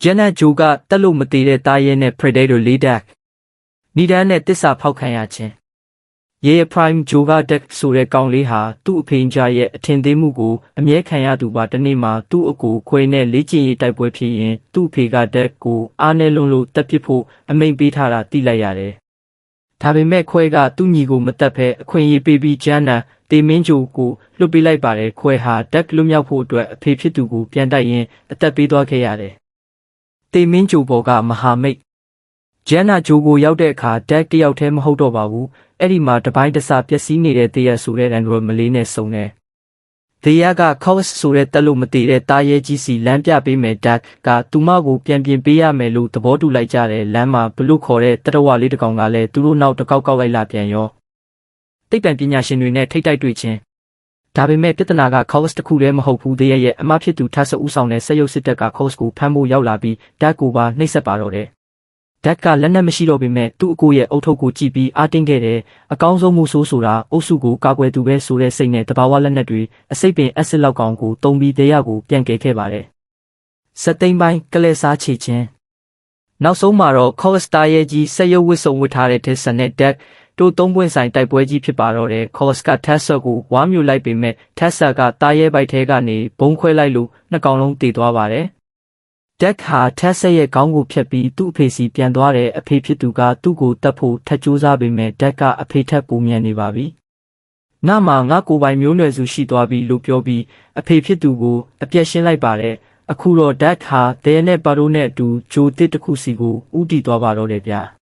ဂျန်နတ်ဂျိုကတက်လို့မသေးတဲ့တားရဲနဲ့ Predator ၄ Deck နီဒန်နဲ့တစ္ဆာဖောက်ခံရခြင်းရဲရ Prime ဂျိုက Deck ဆိုတဲ့ကောင်လေးဟာသူ့အဖေင်ကြားရဲ့အထင်သေးမှုကိုအမြဲခံရသူပါတနေ့မှာသူ့အကိုခွဲနဲ့လေ့ကျင့်ရေးတိုက်ပွဲဖြစ်ရင်သူ့အဖေက Deck ကိုအားနဲ့လွန်လို့တက်ပစ်ဖို့အမိန့်ပေးထားတာသိလိုက်ရတယ်။ဒါပေမဲ့ခွဲကသူ့ညီကိုမတက်ဖဲအခွင့်အရေးပေးပြီးဂျန်နတ်တေမင်းဂျိုကိုလွှတ်ပေးလိုက်ပါတယ်ခွဲဟာ Deck လွတ်မြောက်ဖို့အတွက်အဖေဖြစ်သူကိုပြန်တိုက်ရင်အသက်ပေးသွားခဲ့ရတယ်။တေမင်းဂျိုဘော်ကမဟာမိတ်ဂျန်နာဂျိုကိုရောက်တဲ့အခါဒက်တယောက်တည်းမဟုတ်တော့ပါဘူးအဲ့ဒီမှာတပိုင်းတစပျက်စီးနေတဲ့တေးရဆိုတဲ့ Android မလေးနဲ့စုံတယ်တေးရက Cox ဆိုတဲ့တက်လို့မတည်တဲ့တားရဲကြီးစီလမ်းပြပေးမယ်ဒက်ကသူမကိုပြန်ပြင်ပေးရမယ်လို့သဘောတူလိုက်ကြတယ်လမ်းမှာဘလို့ခေါ်တဲ့တရဝလေးတစ်ကောင်ကလည်းသူတို့နောက်တစ်ကောက်ကောက်လိုက်လာပြန်ရောတိတ်တန်ပညာရှင်တွေနဲ့ထိတ်တိုက်တွေ့ချင်းဒါပေမဲ့ပြဿနာက Cox တခုတည်းမဟုတ်ဘူးတေးရရဲ့အမဖြစ်သူထပ်ဆဦးဆောင်တဲ့ဆက်ရုပ်စစ်တပ်က Cox ကိုဖမ်းဖို့ရောက်လာပြီးဒက်ကိုပါနှိပ်စက်ပါတော့တယ်ဒက်ကလက်နက်မရှိတော့ပေမဲ့သူ့အကိုရဲ့အုတ်ထုပ်ကိုကြည့်ပြီးအားတင်းခဲ့တယ်အကောင်းဆုံးမှုဆိုးဆိုတာအုပ်စုကိုကာကွယ်သူပဲဆိုတဲ့စိတ်နဲ့တဘာဝလက်နက်တွေအစိပ်ပင်အက်ဆစ်လောက်ကောင်ကိုတုံးပြီးတေးရကိုပြန်ကယ်ခဲ့ပါတယ်စက်သိန်းပိုင်းကလဲစားချေခြင်းနောက်ဆုံးမှာတော့ Cox တားရဲကြီးဆက်ရုပ်ဝစ်စုံဝစ်ထားတဲ့တစ်ဆန်နဲ့ဒက်တို့သုံးပွင့်ဆိုင်တိုက်ပွဲကြီးဖြစ်ပါတော့တယ် Cox က Tessa ကိုဝါမျိုးလိုက်ပေမဲ့ Tessa ကတားရဲပိုက်ထဲကနေဘုံခွဲလိုက်လို့နှစ်ကောင်လုံးတေသွားပါတယ်ဒက်ဟာထက်ဆက်ရဲ့ခေါင်းကိုဖြတ်ပြီးသူ့အဖေစီပြန်သွားတယ်အဖေဖြစ်သူကသူ့ကိုတတ်ဖို့ထက်ကြိုးစားပေမဲ့ဒက်ကအဖေထက်ပိုမြန်နေပါပြီ။ငါမှငါကိုပိုင်မျိုးနွယ်စုရှိသွားပြီလို့ပြောပြီးအဖေဖြစ်သူကိုအပြက်ရှင်းလိုက်ပါတယ်။အခုတော့ဒက်ဟာဒဲနဲ့ပါရိုနဲ့အတူဂျိုတစ်တစ်ခုစီကိုဥတီသွားပါတော့တယ်ဗျာ။